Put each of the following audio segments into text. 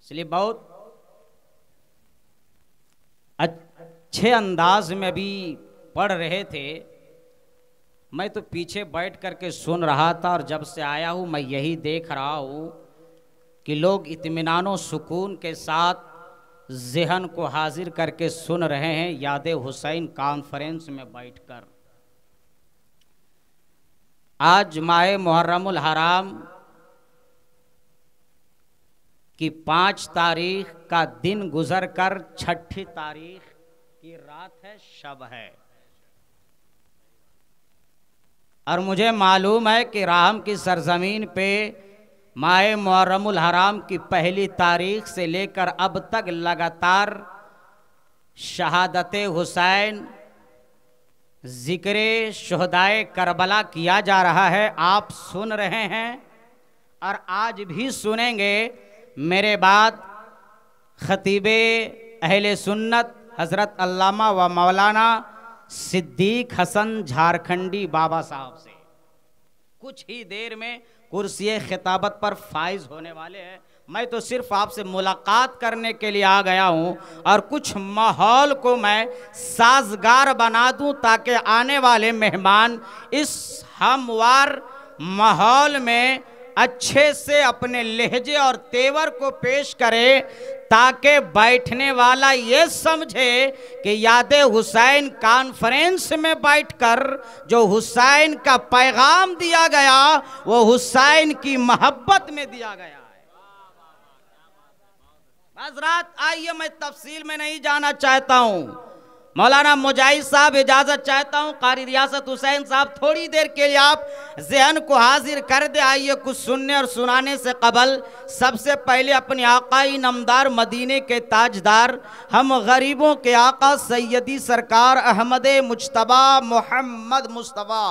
इसलिए बहुत अच्छे अंदाज में भी पढ़ रहे थे। मैं तो पीछे बैठ करके सुन रहा था और जब से आया हूँ मैं यही देख रहा हूँ कि लोग इत्मीनान और सुकून के साथ ज़हन को हाजिर करके सुन रहे हैं याद हुसैन कॉन्फ्रेंस में बैठकर। आज माह मुहर्रमुल हराम की 5 तारीख का दिन गुजर कर 6 तारीख की रात है, शब है। और मुझे मालूम है कि राम की सरजमीन पे माह मुहर्रमुल हराम की 1 तारीख से लेकर अब तक लगातार शहादत हुसैन, ज़िक्र शुहदाए करबला किया जा रहा है। आप सुन रहे हैं और आज भी सुनेंगे। मेरे बाद खतीबे अहले सुन्नत हज़रत अल्लामा व मौलाना सिद्दीक हसन झारखंडी बाबा साहब से कुछ ही देर में कुर्सी खिताबत पर फाइज होने वाले हैं। मैं तो सिर्फ आपसे मुलाकात करने के लिए आ गया हूं और कुछ माहौल को मैं साजगार बना दूं ताकि आने वाले मेहमान इस हमवार माहौल में अच्छे से अपने लहजे और तेवर को पेश करे, ताकि बैठने वाला ये समझे कि याद हुसैन कॉन्फ्रेंस में बैठकर जो हुसैन का पैगाम दिया गया वो हुसैन की मोहब्बत में दिया गया है। हज़रात आइए, मैं तफसील में नहीं जाना चाहता हूँ। मौलाना मुजाहिद साहब इजाज़त चाहता हूँ, कारी रियासत हुसैन साहब थोड़ी देर के लिए आप ज़हन को हाजिर कर दे। आइए कुछ सुनने और सुनाने से कबल सबसे पहले अपने आकाई नमदार मदीने के ताजदार हम गरीबों के आका सैयदी सरकार अहमद मुज्तबा मोहम्मद मुस्तफ़ा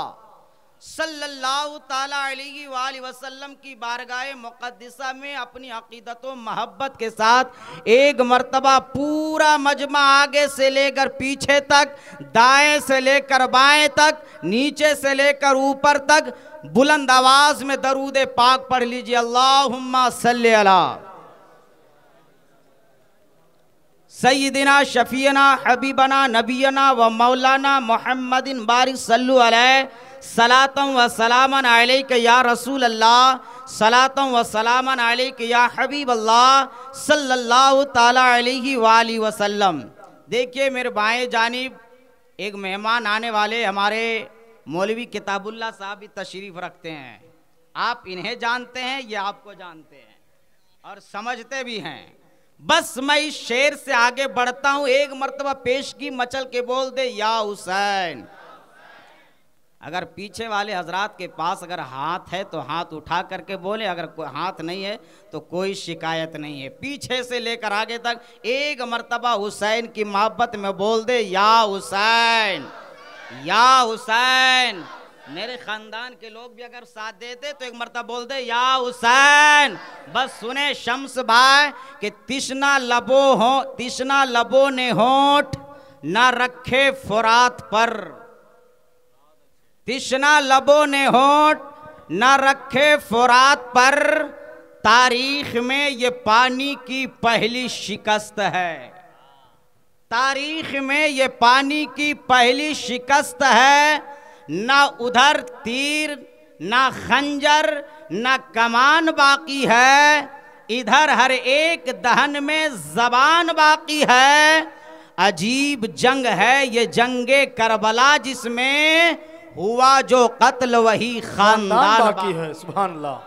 सल्लल्लाहु ताला अलैहि वसल्लम की बारगाह मुक़द्दिसा में अपनी अक़ीदत व मोहब्बत के साथ एक मर्तबा पूरा मजमा आगे से लेकर पीछे तक, दाएं से लेकर बाएं तक, नीचे से लेकर ऊपर तक बुलंद आवाज में दरूद पाक पढ़ लीजिए। अल्लाहुम्मा सल्ली अला सय्यिदिना शफीना हबीबना नबीना व मौलाना मुहम्मदिन बारिक सल्लु अलैहि सलातम व सलामन अलैका या रसूल अल्लाह, सलातम व सलामन अलैका या हबीब अल्लाह सल्लल्लाहु ताला अलैहि वसल्लम। देखिए मेरे बाएं जानिब एक मेहमान आने वाले हमारे मौलवी किताबुल्लाह साहब भी तशरीफ़ रखते हैं। आप इन्हें जानते हैं, ये आपको जानते हैं और समझते भी हैं। बस मैं इस शेर से आगे बढ़ता हूँ। एक मर्तबा पेश की मचल के बोल दे या हुसैन। अगर पीछे वाले हजरात के पास अगर हाथ है तो हाथ उठा करके बोले, अगर कोई हाथ नहीं है तो कोई शिकायत नहीं है। पीछे से लेकर आगे तक एक मर्तबा हुसैन की मोहब्बत में बोल दे या हुसैन, या हुसैन। मेरे खानदान के लोग भी अगर साथ देते तो एक मर्तबा बोल दे या हुसैन। बस सुने शम्स भाई कि तिश्ना लबों ने होंठ न रखे फुरात पर, तिश्ना लबों ने होंठ न रखे फुरात पर, तारीख में ये पानी की पहली शिकस्त है, तारीख में ये पानी की पहली शिकस्त है। ना उधर तीर ना खंजर ना कमान बाकी है, इधर हर एक दहन में जबान बाकी है। अजीब जंग है ये जंगे करबला जिसमें हुआ जो कत्ल वही खानदान बाकी है। सुभान अल्लाह,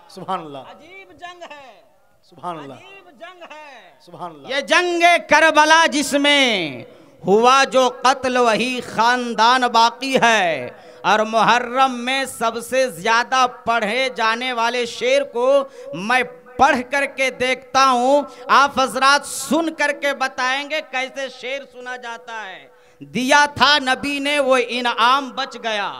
सुभान अल्लाह। अजीब जंग है, सुभान अल्लाह, अजीब जंग है, सुभान अल्लाह। ये जंगे करबला जिसमें हुआ जो कत्ल वही खानदान बाकी है। और मुहर्रम में सबसे ज्यादा पढ़े जाने वाले शेर को मैं पढ़ करके देखता हूँ। आप हजरात सुन करके बताएंगे कैसे शेर सुना जाता है। दिया था नबी ने वो इनाम बच गया,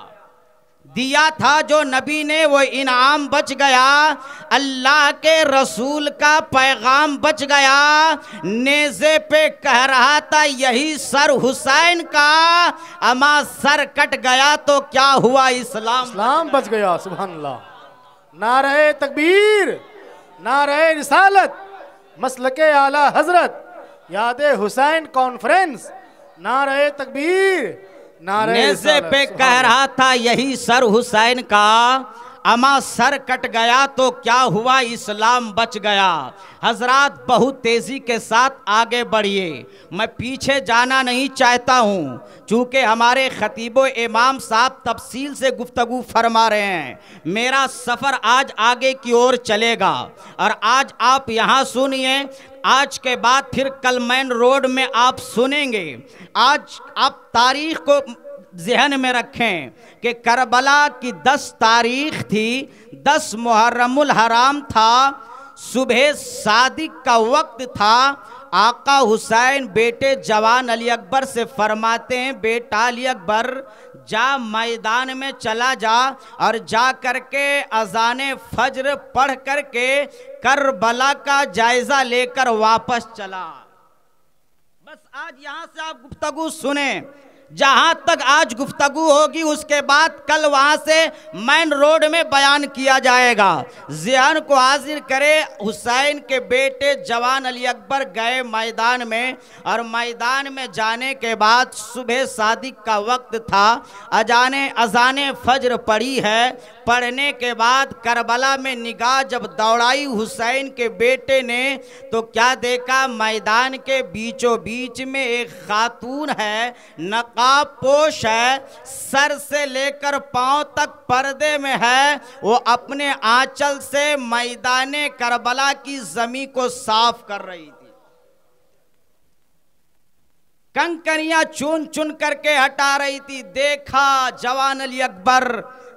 दिया था जो नबी ने वो इनाम बच गया, अल्लाह के रसूल का पैगाम बच गया। नेज़े पे कह रहा था यही सर हुसैन का, अमा सर कट गया तो क्या हुआ, इस्लाम बच गया। सुभान अल्लाह। नारे तकबीर, नारे रिसालत, मसलके आला हजरत, यादे हुसैन कॉन्फ्रेंस, नारे तकबीर, नारे नेज़े पे कह रहा था यही सर हुसैन का, अमा सर कट गया तो क्या हुआ, इस्लाम बच गया। हजरात बहुत तेजी के साथ आगे बढ़िए, मैं पीछे जाना नहीं चाहता हूँ, चूँकि हमारे खतीबो इमाम साहब तफसील से गुफ्तगू फरमा रहे हैं। मेरा सफ़र आज आगे की ओर चलेगा और आज आप यहाँ सुनिए, आज के बाद फिर कल मेन रोड में आप सुनेंगे। आज आप तारीख को ज़हन में रखें कि करबला की 10 तारीख थी, 10 मुहर्रमुल हराम था, सुबह सादिक का वक्त था। आका हुसैन बेटे जवान अली अकबर से फरमाते हैं, बेटा अली अकबर जा मैदान में चला जा और जा करके अजान फज्र पढ़ करके करबला का जायजा लेकर वापस चला। बस आज यहाँ से आप गुफ्तगू सुने, जहां तक आज गुफ्तगू होगी उसके बाद कल वहां से मेन रोड में बयान किया जाएगा। ज़हन को हाजिर करे, हुसैन के बेटे जवान अली अकबर गए मैदान में और मैदान में जाने के बाद सुबह सादिक का वक्त था, अजाने फज्र पड़ी है। पढ़ने के बाद करबला में निगाह जब दौड़ाई हुसैन के बेटे ने तो क्या देखा, मैदान के बीचों बीच में एक खातून है, नकाब पोश है, सर से लेकर पांव तक पर्दे में है। वो अपने आंचल से मैदान करबला की जमीन को साफ कर रही थी, कंकरियां चुन चुन करके हटा रही थी। देखा जवान अली अकबर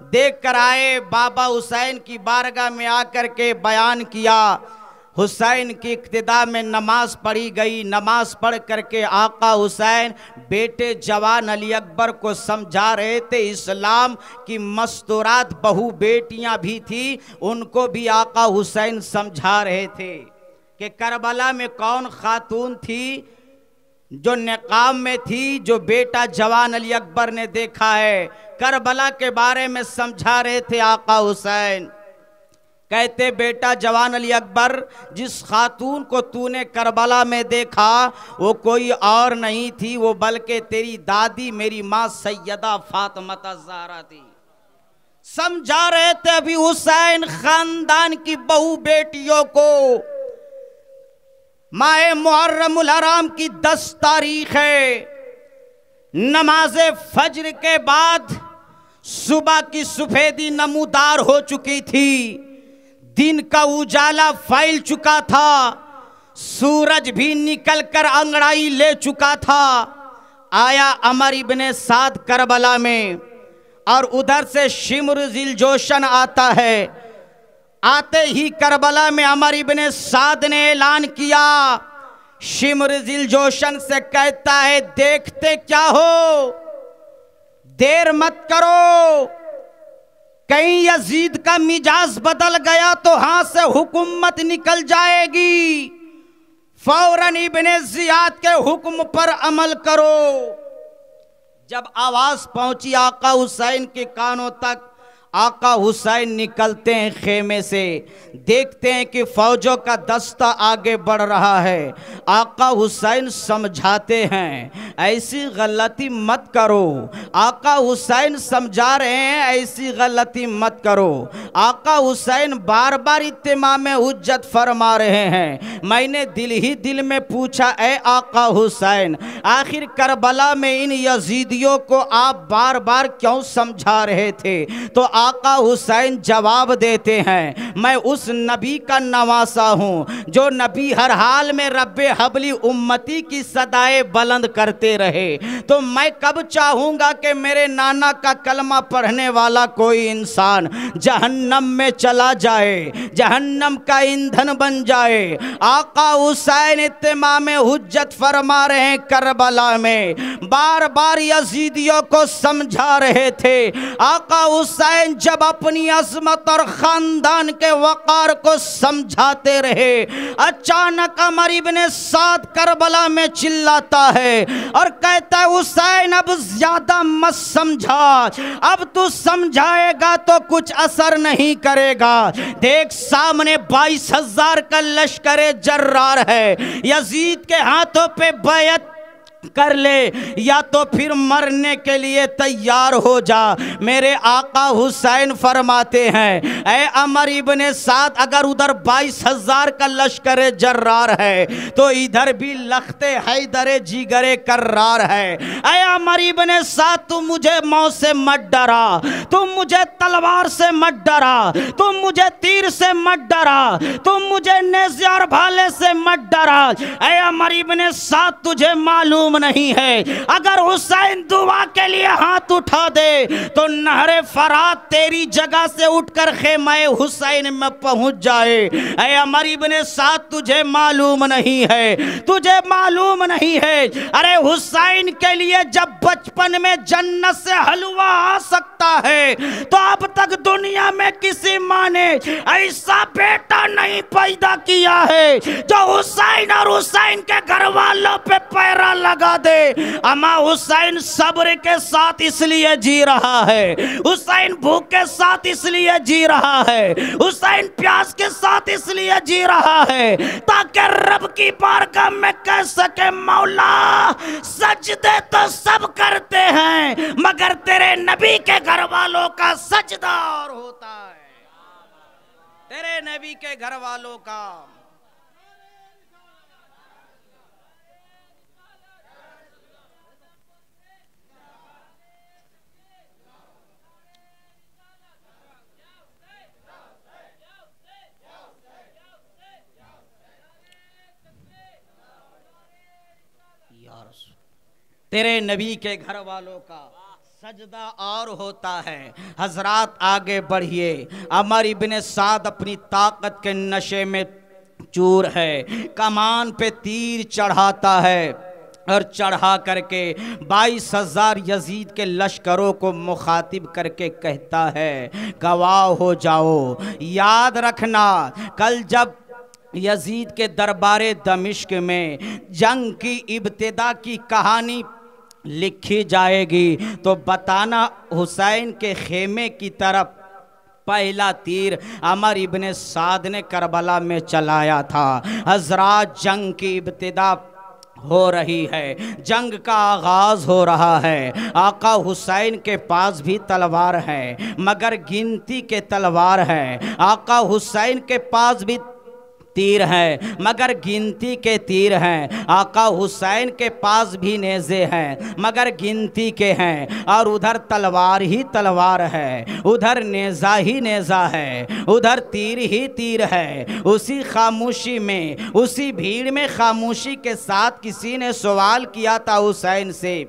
देख कर आए, बाबा हुसैन की बारगाह में आकर के बयान किया। हुसैन की इक्तिदा में नमाज पढ़ी गई। नमाज पढ़ करके आका हुसैन बेटे जवान अली अकबर को समझा रहे थे। इस्लाम की मस्तूरात बहू बेटियां भी थी, उनको भी आका हुसैन समझा रहे थे कि करबला में कौन खातून थी जो निकाब में थी, जो बेटा जवान अली अकबर ने देखा है। करबला के बारे में समझा रहे थे आका हुसैन। कहते, बेटा जवान अली अकबर, जिस खातून को तूने करबला में देखा वो कोई और नहीं थी, वो बल्कि तेरी दादी मेरी माँ सैयदा फातिमा ज़हरा थी। समझा रहे थे अभी हुसैन खानदान की बहू बेटियों को। माह मुहर्रमुल हराम की 10 तारीख है। नमाज फज्र के बाद सुबह की सफेदी नमूदार हो चुकी थी, दिन का उजाला फैल चुका था, सूरज भी निकलकर अंगड़ाई ले चुका था। आया अमर इब्ने साद करबला में और उधर से शिम्र जिलजोशन आता है। आते ही करबला में अमर इब्ने साद ने ऐलान किया, शिम्र जिलजोशन से कहता है, देखते क्या हो, देर मत करो, कहीं यजीद का मिजाज बदल गया तो हाथ से हुकूमत निकल जाएगी, फौरन इब्ने जियाद के हुक्म पर अमल करो। जब आवाज पहुंची आका हुसैन के कानों तक, आका हुसैन निकलते हैं खेमे से, देखते हैं कि फौजों का दस्ता आगे बढ़ रहा है। आका हुसैन समझाते हैं, ऐसी गलती मत करो। आका हुसैन समझा रहे हैं, ऐसी गलती मत करो। आका हुसैन बार बार इत्माम हुज्जत फरमा रहे हैं। मैंने दिल ही दिल में पूछा, ए आका हुसैन, आखिर करबला में इन यजीदियों को आप बार बार क्यों समझा रहे थे? तो आका हुसैन जवाब देते हैं, मैं उस नबी का नवासा हूँ जो नबी हर हाल में रब्बे हबली उम्मती की सदाएं बुलंद करते रहे। तो मैं कब चाहूँगा कि मेरे नाना का कलमा पढ़ने वाला कोई इंसान जहन्नम में चला जाए, जहन्नम का ईंधन बन जाए। आका हुसैन इत्माम हुज्जत फरमा रहे हैं, करबला में बार बार यजीदियों को समझा रहे थे। आका हुसैन हुसैन जब अपनी अजमत और खानदान के वकार को समझाते रहे, अचानक अमर इब्ने साद करबला में चिल्लाता है और कहता है हुसैन अब ज्यादा मत समझा, अब तू समझाएगा तो कुछ असर नहीं करेगा। देख सामने 22,000 का लश्कर जर्रार है, यजीद के हाथों पे बैत कर ले या तो फिर मरने के लिए तैयार हो जा। मेरे आका हुसैन फरमाते हैं ऐ अमर इब्ने साद, अगर उधर 22,000 का लश्कर जर्रार है तो इधर भी लख्ते हैदर जिगरे कर्रार है। ऐ अमर इब्ने साद, तुम मुझे मौत से मत डरा, तुम मुझे तलवार से मत डरा, तुम मुझे तीर से मत डरा, तुम मुझे नेज़े और भाले से मत डरा। ऐ अमर इब्ने साद, तुझे मालूम नहीं है अगर हुसैन दुआ के लिए हाथ उठा दे तो नहरे फरात तेरी जगह से उठकर खेमे हुसैन में पहुंच जाए। ऐ अमर इब्ने साद, तुझे मालूम नहीं है, तुझे मालूम नहीं है, अरे हुसैन के लिए जब बचपन में जन्नत से हलवा आ सकता है तो अब तक दुनिया में किसी माँ ने ऐसा बेटा नहीं पैदा किया है जो हुसैन और हुसैन के घर वालों पे पैरा लगा दे। अमा हुसैन सब्र के साथ इसलिए जी रहा है, हुसैन भूख के साथ इसलिए जी रहा है, हुसैन प्यास के साथ इसलिए जी रहा है ताकि रब की बारगाह में कह सके मौला सजदे तो सब करते हैं मगर तेरे नबी के घर वालों का सजदा और होता है, तेरे नबी के घर वालों का। तेरे नबी के घर वालों का सजदा और होता है। हजरात आगे बढ़िए। अमर इब्ने साद अपनी ताकत के नशे में चूर है, कमान पे तीर चढ़ाता है और चढ़ा करके 22,000 यजीद के लश्करों को मुखातिब करके कहता है गवाह हो जाओ, याद रखना कल जब यजीद के दरबारे दमिश्क में जंग की इब्तिदा की कहानी लिखी जाएगी तो बताना हुसैन के खेमे की तरफ पहला तीर अमर इब्ने साद ने करबला में चलाया था। हजरात जंग की इब्तिदा हो रही है, जंग का आगाज हो रहा है। आका हुसैन के पास भी तलवार है मगर गिनती के तलवार है, आका हुसैन के पास भी तीर है मगर गिनती के तीर हैं, आका हुसैन के पास भी नेज़े हैं मगर गिनती के हैं, और उधर तलवार ही तलवार है, उधर नेज़ा ही नेज़ा है, उधर तीर ही तीर है। उसी खामोशी में, उसी भीड़ में खामोशी के साथ किसी ने सवाल किया था हुसैन से,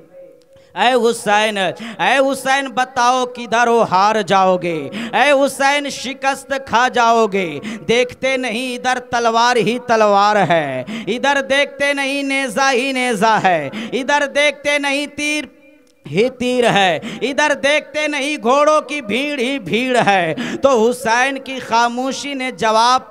ऐ हुसैन बताओ किधर हो हार जाओगे, ऐ हुसैन शिकस्त खा जाओगे। देखते नहीं इधर तलवार ही तलवार है, इधर देखते नहीं नेज़ा ही नेज़ा है, इधर देखते नहीं तीर ही तीर है, इधर देखते नहीं घोड़ों की भीड़ ही भीड़ है। तो हुसैन की खामोशी ने जवाब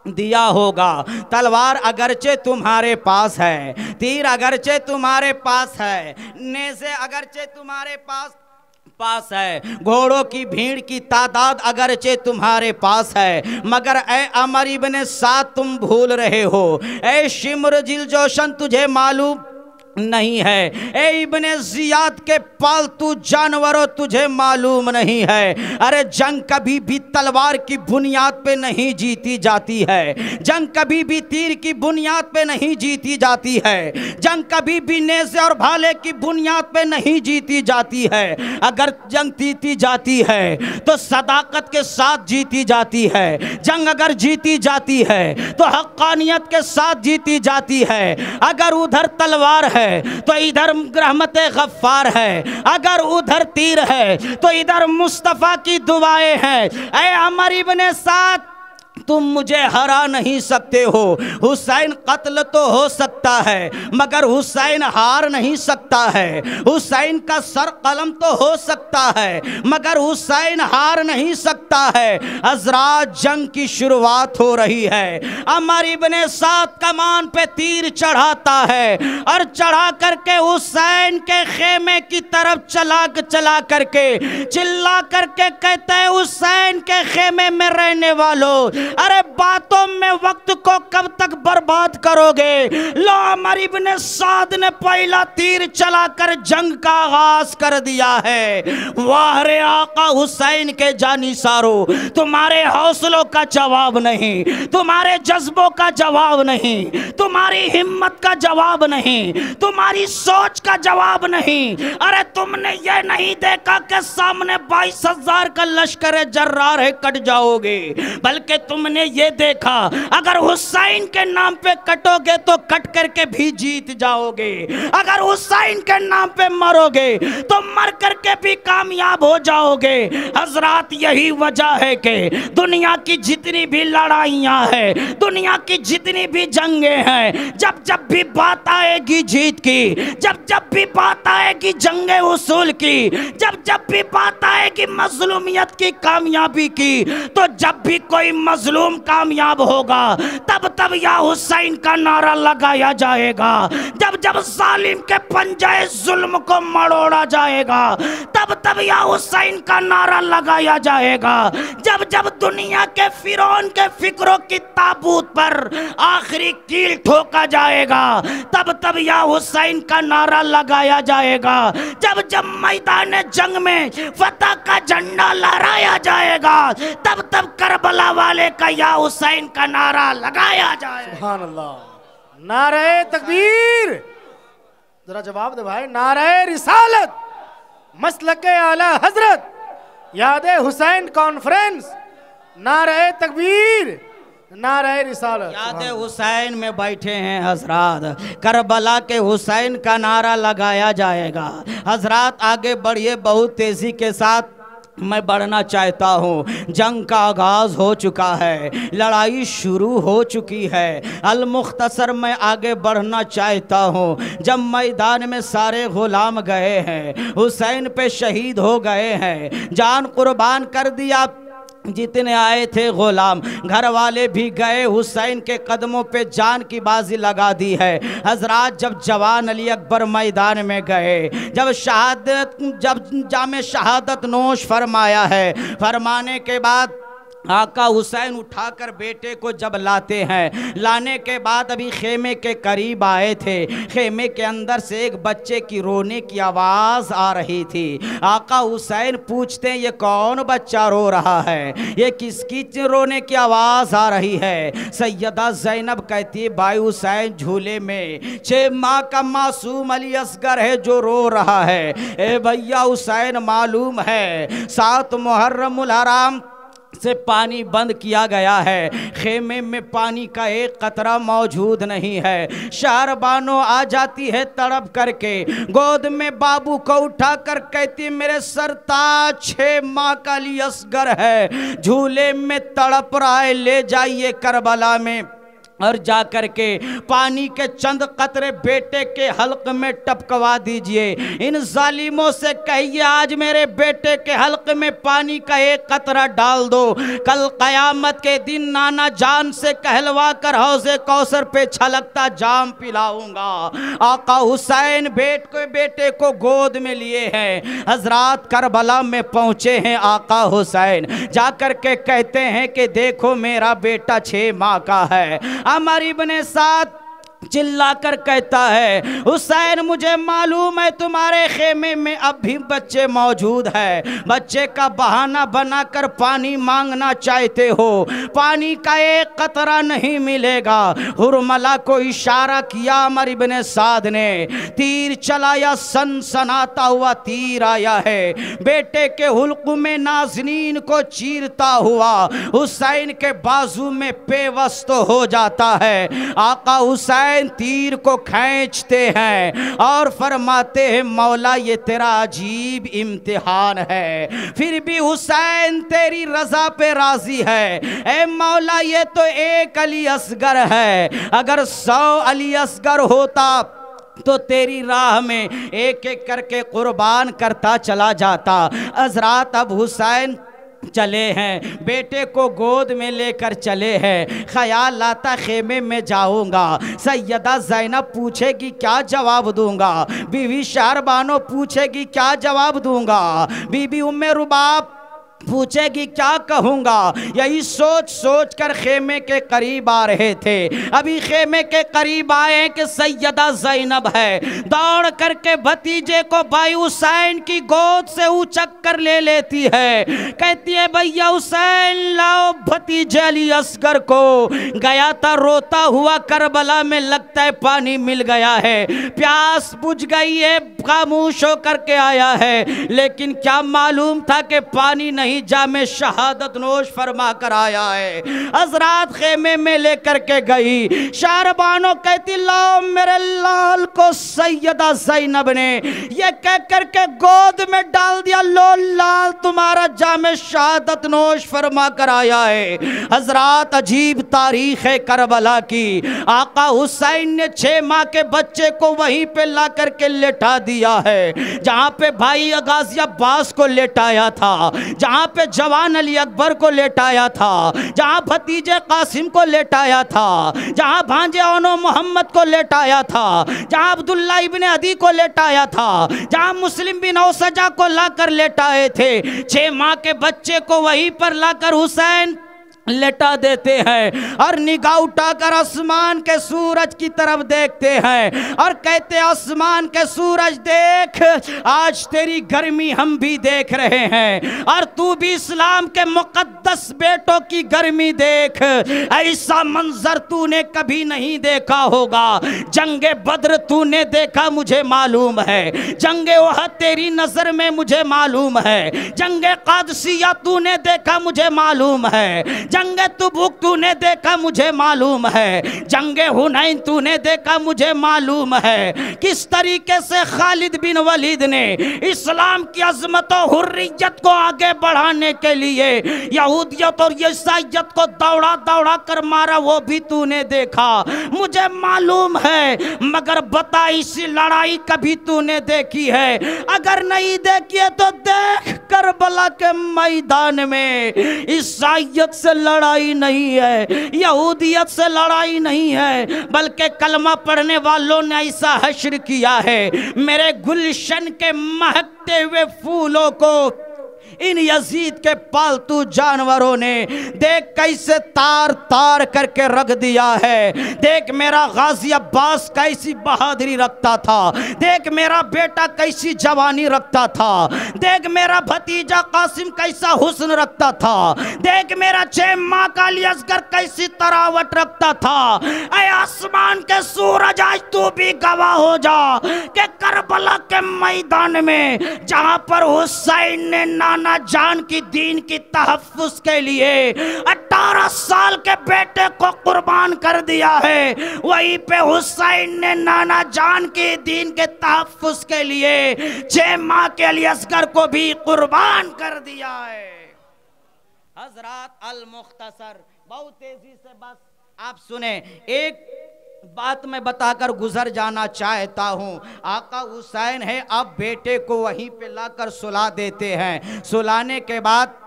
दिया होगा तलवार अगरचे तुम्हारे पास है, तीर अगरचे तुम्हारे पास है, नेज़े अगरचे तुम्हारे पास है, घोड़ों की भीड़ की तादाद अगरचे तुम्हारे पास है, मगर ए अमर इब्ने साद तुम भूल रहे हो, ए शिम्र जिलजोशन तुझे मालूम नहीं है, ए इब्ने जियाद के पालतू जानवरों तुझे मालूम नहीं है। अरे जंग कभी भी तलवार की बुनियाद पे नहीं जीती जाती है, जंग कभी भी तीर की बुनियाद पे नहीं जीती जाती है, जंग कभी भी नेज़े और भाले की बुनियाद पे नहीं जीती जाती है। अगर जंग जीती जाती है तो सदाकत के साथ जीती जाती है, जंग अगर जीती जाती है तो हक्कानियत के साथ जीती जाती है। अगर उधर तलवार है तो इधर रहमत गफ्फार है, अगर उधर तीर है तो इधर मुस्तफ़ा की दुआएं हैं। ऐ अमर इब्ने साद तुम मुझे हरा नहीं सकते हो। हुसैन कत्ल तो हो सकता है मगर हुसैन हार नहीं सकता है। हुसैन का सर कलम तो हो सकता है मगर हुसैन हार नहीं सकता है। हजरात जंग की शुरुआत हो रही है। अमर इब्ने साद कमान पे तीर चढ़ाता है और चढ़ा करके हुसैन के खेमे की तरफ चला करके चिल्ला करके कहते हैं, हुसैन के खेमे में रहने वालों, अरे बातों में वक्त को कब तक बर्बाद करोगे। लो अमर इब्ने साद ने पहला तीर चलाकर जंग का आगाज कर दिया है। वाह रे आका हुसैन के जानिसारो, तुम्हारे हौसलों का जवाब नहीं, तुम्हारे जज्बों का जवाब नहीं, तुम्हारी हिम्मत का जवाब नहीं, तुम्हारी सोच का जवाब नहीं। अरे तुमने ये नहीं देखा कि सामने 22,000 का लश्कर है, जर्रार है, कट जाओगे, बल्कि तुमने ये देखा अगर हुसैन के नाम पे कटोगे तो कट करके भी जीत जाओगे, अगर हुसैन के नाम पे मरोगे तो मर करके भी कामयाब हो जाओगे। हजरात यही वजह है कि दुनिया की जितनी भी लड़ाइयां हैं, दुनिया की जितनी भी जंगें हैं, जब जब भी बात आएगी जीत की, जब जब भी बात आएगी जंगे उसूल की, जब जब भी बात आएगी मजलूमियत की कामयाबी की, तो जब भी कोई मजलूम कामयाब होगा तब तब या हुसैन का नारा लगाया जाएगा। जब जब जालिम के पंजाए जुल्म को मरोड़ा जाएगा तब तब या हुसैन का नारा लगाया जाएगा। जब जब दुनिया के फिरौन के फिक्रों की ताबूत पर आखिरी कील ठोका जाएगा तब तब या हुसैन का नारा लगाया जाएगा। जब जब मैदान जंग में फतह का झंडा लहराया जाएगा तब तब करबला वाले का या हुसैन का नारा लगाया जाए। सुभान अल्लाह, नारे तकबीर, जरा जवाब दे भाई। नारे रिसालत, मसलके आला हजरत, यादे हुसैन कॉन्फ्रेंस, नारे तकबीर, नारे रिसालत। यादे हुसैन में बैठे हैं हजरात, करबला के हुसैन का नारा लगाया जाएगा। हजरात आगे बढ़िए, बहुत तेजी के साथ मैं बढ़ना चाहता हूँ। जंग का आगाज हो चुका है, लड़ाई शुरू हो चुकी है। अल मुख्तसर मैं आगे बढ़ना चाहता हूँ। जब मैदान में सारे गुलाम गए हैं, हुसैन पे शहीद हो गए हैं, जान कुर्बान कर दिया, जितने आए थे गुलाम, घर वाले भी गए, हुसैन के कदमों पे जान की बाजी लगा दी है। हजरात जब जवान अली अकबर मैदान में गए, जब जामे शहादत नोश फरमाया है, फरमाने के बाद आका हुसैन उठाकर बेटे को जब लाते हैं, लाने के बाद अभी खेमे के करीब आए थे, खेमे के अंदर से एक बच्चे की रोने की आवाज़ आ रही थी। आका हुसैन पूछते हैं ये कौन बच्चा रो रहा है, ये किसकी रोने की आवाज़ आ रही है। सैयदा ज़ैनब कहती है भाई हुसैन झूले में 6 माह का मासूम अली असगर है जो रो रहा है। ए भैया हुसैन मालूम है 7 मुहर्रमुल हराम से पानी बंद किया गया है, खेमे में पानी का एक कतरा मौजूद नहीं है। शहरबानो आ जाती है तड़प करके, गोद में बाबू को उठाकर कहती मेरे सरताज 6 माह का अली असगर है, झूले में तड़प रहा है, ले जाइए करबला में और जाकर के पानी के चंद कतरे बेटे के हल्क में टपकवा दीजिए। इन जालिमों से कहिए आज मेरे बेटे के हल्क में पानी का एक कतरा डाल दो, कल कयामत के दिन नाना जान से कहलवा कर हौज़े कौसर पे छलकता जाम पिलाऊंगा। आका हुसैन बेटे को गोद में लिए हैं, हजरात करबला में पहुंचे हैं। आका हुसैन जाकर के कहते हैं कि देखो मेरा बेटा 6 माह का है। अमर इब्ने साद चिल्लाकर कहता है हुसैन मुझे मालूम है तुम्हारे खेमे में अब भी बच्चे मौजूद है, बच्चे का बहाना बनाकर पानी मांगना चाहते हो, पानी का एक कतरा नहीं मिलेगा। हुरमला को इशारा किया अमर इब्ने साद ने, तीर चलाया, सनसनाता हुआ तीर आया है, बेटे के हुल्क में नाज़नीन को चीरता हुआ हुसैन के बाजू में पेवस्त हो जाता है। आका हुसैन हुसैन तीर को खींचते हैं और फरमाते हैं मौला ये तेरा अजीब इम्तिहान है, फिर भी हुसैन तेरी रजा पे राजी है। ए मौला ये तो एक अली असगर है, अगर 100 अली असगर होता तो तेरी राह में एक एक करके कुर्बान करता चला जाता। हज़रात अब हुसैन चले हैं, बेटे को गोद में लेकर चले हैं, ख्याल आता खेमे में जाऊंगा, सैयदा ज़ैनब पूछेगी क्या जवाब दूंगा, बीवी शारबानो पूछेगी क्या जवाब दूंगा, बीबी उम्मे रुबाब पूछेगी क्या कहूँगा। यही सोच सोच कर खेमे के करीब आ रहे थे। अभी खेमे के करीब आए कि सैयदा ज़ैनब है, दौड़ करके भतीजे को भाई हुसैन की गोद से उचक कर ले लेती है, कहती है भैया हुसैन लाओ भतीजे अली असगर को, गया था रोता हुआ करबला में, लगता है पानी मिल गया है, प्यास बुझ गई है, खामोश होकर के आया है, लेकिन क्या मालूम था कि पानी नहीं जामे शहादत नोश फरमा कर आया है। हज़रात खेमे में लेकर के गई, शारबानो कहती लाओ मेरे लाल को। सैयदा ज़ैनब ने ये कह करके गोद में डाल दिया, लो लाल तुम्हारा जामे शहादत नोश फरमा कर आया है। हज़रात अजीब तारीख है करबला की। आका हुसैन ने 6 माह के बच्चे को वहीं पे ला करके लेटा दिया है, जहाँ पे भाई गाज़ी अब्बास को लेटाया था, जहाँ पे जवान अली अकबर को लेटाया था, जहाँ भतीजे कासिम को लेटाया था, जहाँ भांजे ओनो मोहम्मद को लेटाया था, जहाँ अब्दुल्ला इब्ने अदी को लेटाया था, जहाँ मुस्लिम बिन औसजा को लाकर लेटाए थे, 6 माह के बच्चे को वहीं पर लाकर हुसैन लेटा देते हैं और निगाह उठाकर आसमान के सूरज की तरफ देखते हैं और कहते आसमान के सूरज देख, आज तेरी गर्मी हम भी देख रहे हैं और तू भी इस्लाम के मुकद्दस बेटों की गर्मी देख। ऐसा मंजर तूने कभी नहीं देखा होगा। जंगे बद्र तूने देखा मुझे मालूम है, जंगे ओहद तेरी नजर में मुझे मालूम है, जंगे कादसिया तूने देखा मुझे मालूम है, जंगे तबूक तूने देखा मुझे मालूम है, जंगे हुनैन तूने देखा मुझे मालूम है, किस तरीके से खालिद बिन वलीद ने इस्लाम की अजमत और हुर्रियत को आगे बढ़ाने के लिए यहूदियत और ईसाईयत को दौड़ा दौड़ा कर मारा, वो भी तूने देखा मुझे मालूम है। मगर बता इसी लड़ाई कभी तूने देखी है? अगर नहीं देखी है तो देख, करबला के मैदान में ईसाईयत से लड़ाई नहीं है, यहूदियत से लड़ाई नहीं है, बल्कि कलमा पढ़ने वालों ने ऐसा हश्र किया है, मेरे गुलशन के महकते हुए फूलों को इन यजीद के पालतू जानवरों ने देख कैसे तार तार करके रख दिया है। देख मेरा गाजी अब्बास कैसी बहादुरी रखता था, देख मेरा बेटा कैसी जवानी रखता था, देख मेरा भतीजा कासिम कैसा हुस्न रखता था, देख मेरा 6 माह का अली असगर कैसी तरावट रखता था। ऐ आसमान के सूरज आज तू भी गवाह हो जा कि करबला के मैदान में जहां पर हुसैन ने नाना जान की दीन की तहफ्फुज के लिए 18 साल के बेटे को कुर्बान कर दिया है, वहीं पे हुसैन ने नाना जान की दीन के तहफ्फुज के लिए 6 माह के अली असगर को भी कुर्बान कर दिया है। हजरात अल मुख्तसर, बहुत तेजी से बस आप सुने, एक बात मैं बताकर गुजर जाना चाहता हूँ। आका हुसैन है, अब बेटे को वहीं पे लाकर सुला देते हैं। सुलाने के बाद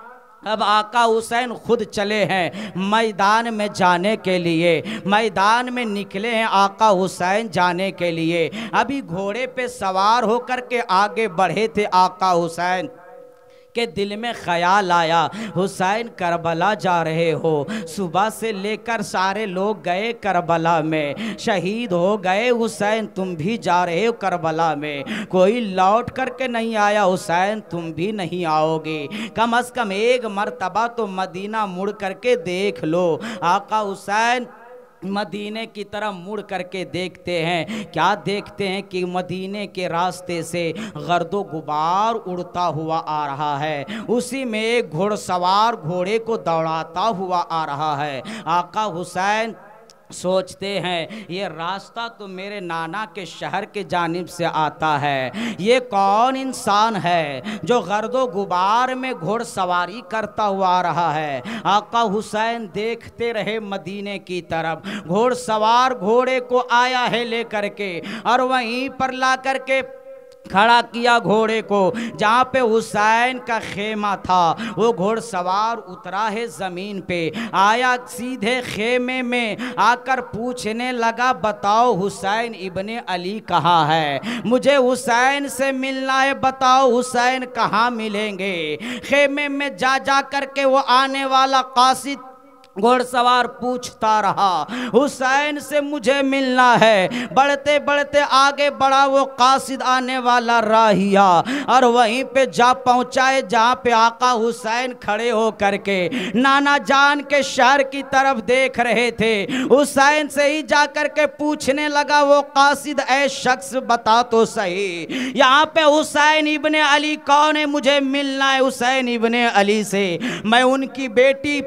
अब आका हुसैन खुद चले हैं मैदान में जाने के लिए, मैदान में निकले हैं आका हुसैन जाने के लिए। अभी घोड़े पे सवार होकर के आगे बढ़े थे आका हुसैन के दिल में ख्याल आया, हुसैन करबला जा रहे हो, सुबह से लेकर सारे लोग गए करबला में, शहीद हो गए, हुसैन तुम भी जा रहे हो करबला में, कोई लौट करके नहीं आया, हुसैन तुम भी नहीं आओगे, कम से कम एक मर्तबा तो मदीना मुड़ करके देख लो। आका हुसैन मदीने की तरफ मुड़ करके देखते हैं, क्या देखते हैं कि मदीने के रास्ते से गर्दो गुबार उड़ता हुआ आ रहा है, उसी में एक घुड़सवार घोड़े को दौड़ाता हुआ आ रहा है। आका हुसैन सोचते हैं ये रास्ता तो मेरे नाना के शहर के जानिब से आता है, ये कौन इंसान है जो गर्दो गुबार में घोड़सवारी करता हुआ आ रहा है। आका हुसैन देखते रहे मदीने की तरफ, घोड़सवार घोड़े को आया है लेकर के और वहीं पर ला करके खड़ा किया घोड़े को जहाँ पे हुसैन का खेमा था। वो घोड़सवार उतरा है ज़मीन पे, आया सीधे खेमे में आकर पूछने लगा, बताओ हुसैन इब्ने अली कहाँ है, मुझे हुसैन से मिलना है, बताओ हुसैन कहाँ मिलेंगे। खेमे में जा करके वो आने वाला कासिद घोड़सवार पूछता रहा, हुसैन से मुझे मिलना है। बढ़ते बढ़ते आगे बढ़ा वो कासिद आने वाला राहिया और वहीं पे जा पहुंचाए जहां पे आका हुसैन खड़े हो करके नाना जान के शहर की तरफ देख रहे थे। हुसैन से ही जा करके पूछने लगा, वो कासिद ऐ शख्स बता तो सही, यहाँ पे हुसैन इब्ने अली कौन है, मुझे मिलना है हुसैन इब्ने अली से, मैं उनकी बेटी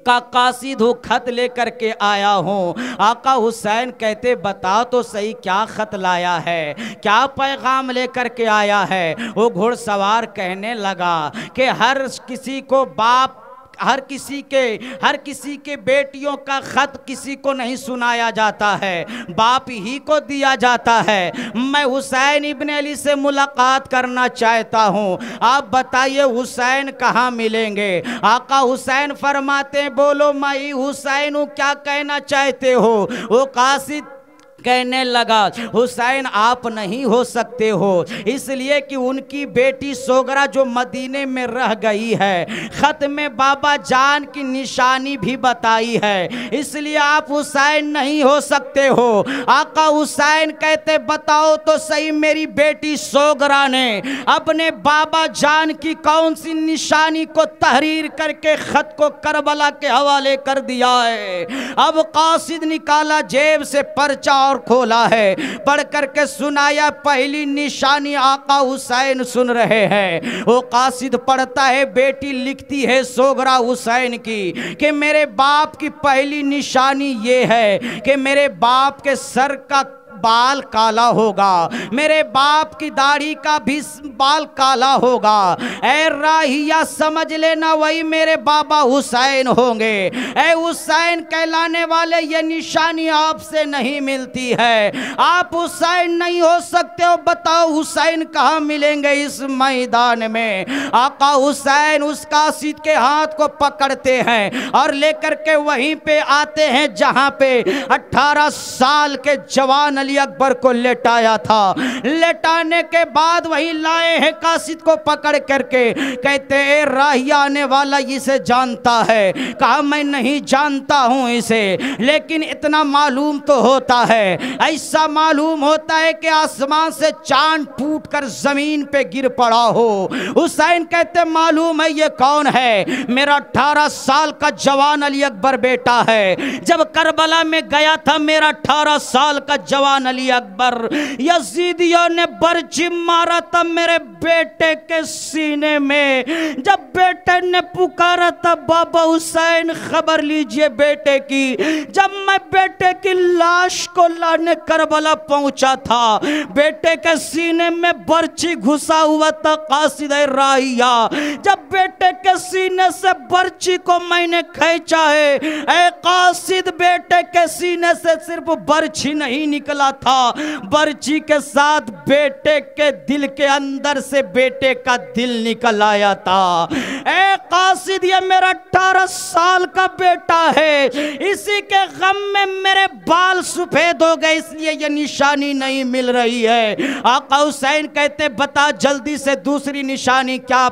का कासिद हूँ, खत लेकर के आया हूँ। आका हुसैन कहते बता तो सही क्या खत लाया है, क्या पैगाम लेकर के आया है। वो घोड़सवार कहने लगा कि हर किसी को बाप, हर किसी के बेटियों का खत किसी को नहीं सुनाया जाता है, बाप ही को दिया जाता है। मैं हुसैन इब्ने अली से मुलाकात करना चाहता हूँ, आप बताइए हुसैन कहाँ मिलेंगे। आका हुसैन फरमाते बोलो मैं ही हुसैन हूँ, क्या कहना चाहते हो। वो कासिद कहने लगा, हुसैन आप नहीं हो सकते हो, इसलिए कि उनकी बेटी सोगरा जो मदीने में रह गई है, खत में बाबा जान की निशानी भी बताई है, इसलिए आप हुसैन नहीं हो सकते हो। आका हुसैन कहते बताओ तो सही मेरी बेटी सोगरा ने अपने बाबा जान की कौन सी निशानी को तहरीर करके खत को करबला के हवाले कर दिया है। अब कासिद निकाला जेब से पर्चा और खोला है, पढ़ करके सुनाया, पहली निशानी आका हुसैन सुन रहे हैं। वो कासिद पढ़ता है, बेटी लिखती है सोगरा हुसैन की कि मेरे बाप की पहली निशानी ये है कि मेरे बाप के सर का बाल काला होगा, मेरे बाप की दाढ़ी का भी बाल काला होगा, ऐ राहिया समझ लेना वही मेरे बाबा हुसैन होंगे। ऐ हुसैन कहलाने वाले ये निशानी आपसे नहीं मिलती है, आप हुसैन नहीं हो सकते हो, बताओ हुसैन कहाँ मिलेंगे इस मैदान में। आका हुसैन उस कासिद के हाथ को पकड़ते हैं और लेकर के वहीं पे आते हैं जहां पे 18 साल के जवान अली अकबर को लेटाया था। लेटाने के बाद वही लाए हैं कासिद को पकड़ करके, कहते ए राहिया आने वाला इसे जानता है। कहा मैं नहीं जानता हूं इसे, लेकिन इतना मालूम तो होता है, ऐसा मालूम होता है कि आसमान से चांद टूटकर जमीन पे गिर पड़ा हो। हुसैन कहते मालूम है ये कौन है, मेरा 18 साल का जवान अली अकबर बेटा है। जब करबला में गया था मेरा 18 साल का जवान अली अकबर, यजीदियों ने बर्छी मारा था मेरे बेटे के सीने में। जब बेटे ने पुकारा था बाबा हुसैन खबर लीजिए बेटे की, जब मैं बेटे की लाश को लाने करबला पहुंचा था, बेटे के सीने में बर्छी घुसा हुआ था कासिद राहिया। जब बेटे के सीने से बर्छी को मैंने खींचा है, ऐ कासिद बेटे के सीने से सिर्फ बर्छी नहीं निकला था, बर्छी के साथ बेटे के दिल के अंदर से बेटे का दिल निकल आया था। ऐ कासिद ये मेरा 18 साल का बेटा है, इसी के गम में मेरे बाल सफेद हो गए, इसलिए ये निशानी नहीं मिल रही है। आका हुसैन कहते बता जल्दी से दूसरी निशानी क्या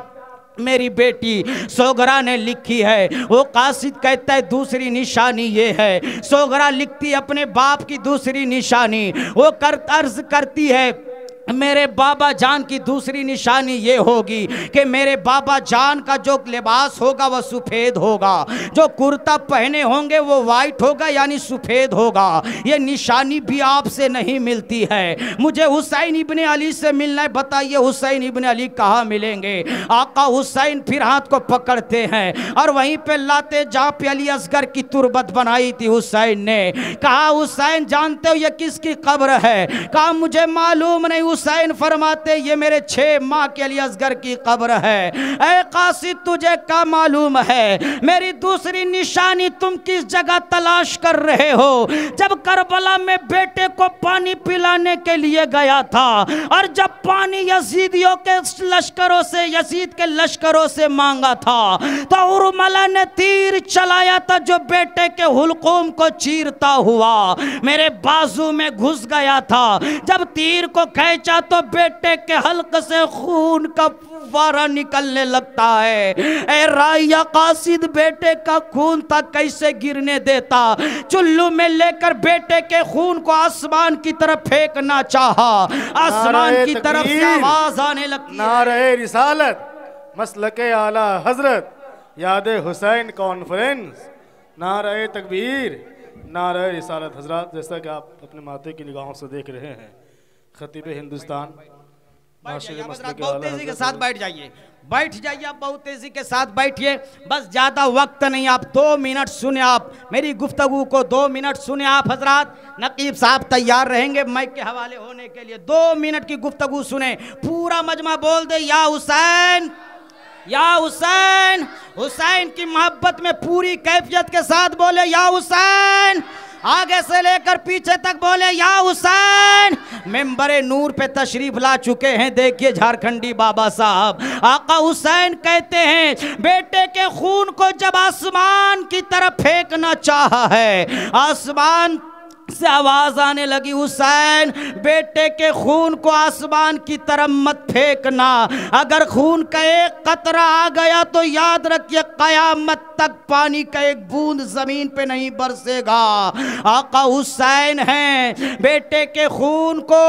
मेरी बेटी सोगरा ने लिखी है। वो कासिद कहता है दूसरी निशानी ये है। सोगरा लिखती अपने बाप की दूसरी निशानी, वो अर्ज करती है मेरे बाबा जान की दूसरी निशानी ये होगी कि मेरे बाबा जान का जो लिबास होगा वह सफ़ेद होगा, जो कुर्ता पहने होंगे वो वाइट होगा यानी सफ़ेद होगा। ये निशानी भी आपसे नहीं मिलती है। मुझे हुसैन इब्ने अली से मिलना है, बताइए हुसैन इब्ने अली कहाँ मिलेंगे? आका हुसैन फिर हाथ को पकड़ते हैं और वहीं पे लाते जहाँ पे अली असगर की तुरबत बनाई थी हुसैन ने। कहा हुसैन जानते हो ये किसकी कब्र है? कहा मुझे मालूम नहीं। हुसैन फरमाते ये मेरे 6 माह के अली असगर की कब्र है। ऐ कासिद तुझे क्या मालूम है मेरी दूसरी निशानी तुम किस जगह तलाश कर रहे हो? जब करबला में बेटे को पानी पिलाने के लिए गया था और जब पानी यजीदियों के लश्करों से, यजीद के लश्करों से मांगा था तो उर्मला ने तीर चलाया था जो बेटे के हुलकूम को चीरता हुआ मेरे बाजू में घुस गया था। जब तीर को खींचा तो बेटे के हल्क से खून का फुव्वारा निकलने लगता है। ए राया कासिद बेटे का खून था कैसे गिरने देता? चुल्लू में लेकर बेटे के खून को आसमान की तरफ फेंकना चाहा, आसमान की तरफ से आवाज आने लगी, नारे रिसालत, मसलके आला हजरत, यादे हुसैन कॉन्फ्रेंस, नारे तकबीर, नारे रिसालत। हजरत जैसा कि आप अपने माथे की निगाहों से देख रहे हैं, खतीब हिंदुस्तान बहुत तेजी के साथ बैठ जाइए, बैठ जाइए आप, बहुत तेजी के साथ बैठिए। बस ज्यादा वक्त नहीं, आप 2 मिनट सुने, आप मेरी गुफ्तगू को 2 मिनट सुने आप हजरात। नकीब साहब तैयार रहेंगे माइक के हवाले होने के लिए। 2 मिनट की गुफ्तगू सुने, पूरा मजमा बोल दे या हुसैन, या हुसैन। हुसैन की मोहब्बत में पूरी कैफियत के साथ बोले या हुसैन, आगे से लेकर पीछे तक बोले या हुसैन। मेंबरे नूर पे तशरीफ ला चुके हैं, देखिए झारखंडी बाबा साहब। आका हुसैन कहते हैं बेटे के खून को जब आसमान की तरफ फेंकना चाहा है, आसमान से आवाज आने लगी हुसैन बेटे के खून को आसमान की तरफ मत फेंकना, अगर खून का एक कतरा आ गया तो याद रखिए कयामत तक पानी का एक बूंद जमीन पे नहीं बरसेगा। आका हुसैन हैं बेटे के खून को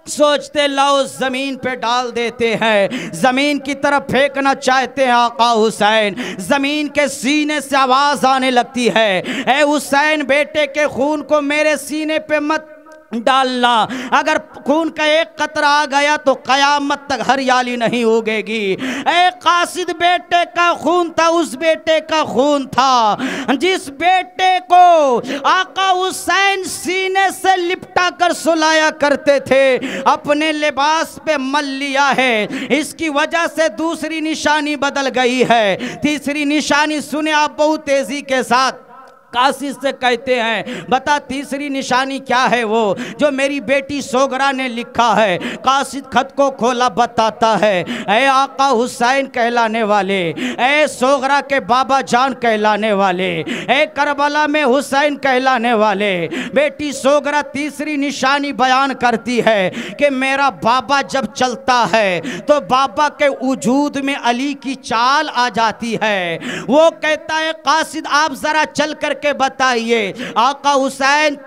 सोचते लाओ जमीन पे डाल देते हैं, जमीन की तरफ फेंकना चाहते हैं। आका हुसैन जमीन के सीने से आवाज आने लगती है, ए हुसैन बेटे के खून को मेरे सीने पे मत डालना, अगर खून का एक कतरा आ गया तो कयामत तक हरियाली नहीं उगेगी। ए कासिद बेटे का खून था, उस बेटे का खून था जिस बेटे को आका हुसैन सीने से लिपटा कर सुलाया करते थे, अपने लिबास पे मल लिया है। इसकी वजह से दूसरी निशानी बदल गई है। तीसरी निशानी सुने आप बहुत तेजी के साथ। कासिद से कहते हैं बता तीसरी निशानी क्या है? वो जो मेरी बेटी सोगरा ने लिखा है। कासिद खत को खोला, बताता है ऐ आका हुसैन कहलाने वाले, ऐ सोगरा के बाबा जान कहलाने वाले, ऐ करबला में हुसैन कहलाने वाले, बेटी सोगरा तीसरी निशानी बयान करती है कि मेरा बाबा जब चलता है तो बाबा के वजूद में अली की चाल आ जाती है। वो कहता है कासिद आप जरा चल कर के बताइए। आका हुसैन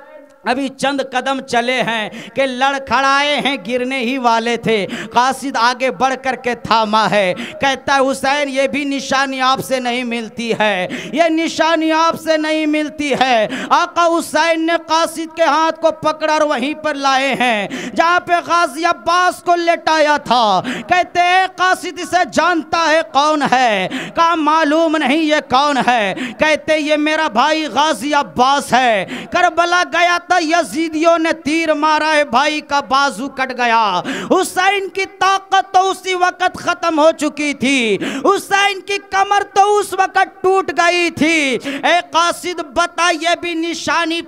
अभी चंद कदम चले हैं कि लड़खड़ाए हैं, गिरने ही वाले थे। कासिद आगे बढ़ कर के थामा है, कहता है हुसैन ये भी निशानी आपसे नहीं मिलती है, ये निशानी आपसे नहीं मिलती है। आका हुसैन ने कासिद के हाथ को पकड़ा और वहीं पर लाए हैं जहाँ पे गाजी अब्बास को लेटाया था। कहते हैं कासिद इसे जानता है कौन है? कहा मालूम नहीं ये कौन है। कहते ये मेरा भाई गाजी अब्बास है, करबला गया था, यजीदियों ने तीर मारा है, भाई का बाजू कट गया। हुसैन की ताकत तो उसी वक्त खत्म हो चुकी थी, हुसैन की कमर तो उस वक्त टूट गई थी। ए कासिद बता ये भी निशानी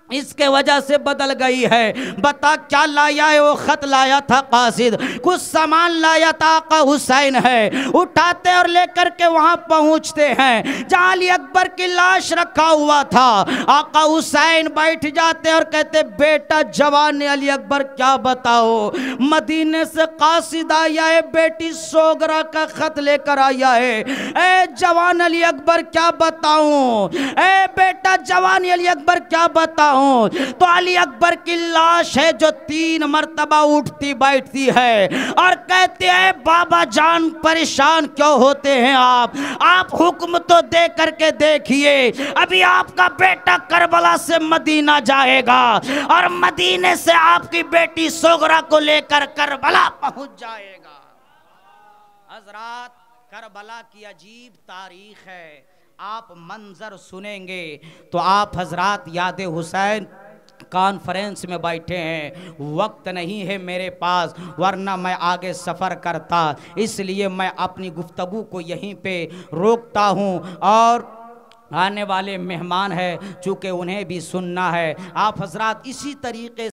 इसके वजह से बदल गई है, बता क्या लाया है? वो खत लाया था कासिद, कुछ सामान लाया था। आका हुसैन है, उठाते और लेकर के वहां पहुंचते हैं जहां अली अकबर की लाश रखा हुआ था। आका हुसैन बैठ जाते और कहते बेटा जवान अली अकबर क्या बताओ, मदीने से कासिद आया है, बेटी सोगरा का खत लेकर आया है। ए जवान अली अकबर क्या बताऊं? ए बेटा जवानी अली अकबर क्या बताऊं, तो अली अकबर की लाश है जो 3 मर्तबा उठती बैठती है और कहते हैं बाबा जान परेशान क्यों होते हैं आप हुक्म तो दे करके देखिए, अभी आपका बेटा करबला से मदीना जाएगा और मदीने से आपकी बेटी सोगरा को लेकर करबला पहुंच जाएगा। हजरात, करबला की अजीब तारीख है। आप मंजर सुनेंगे तो आप हजरात याद हुसैन कॉन्फ्रेंस में बैठे हैं, वक्त नहीं है मेरे पास वरना मैं आगे सफ़र करता, इसलिए मैं अपनी गुफ्तगू को यहीं पे रोकता हूं और आने वाले मेहमान हैं चूँकि उन्हें भी सुनना है। आप हजरात इसी तरीके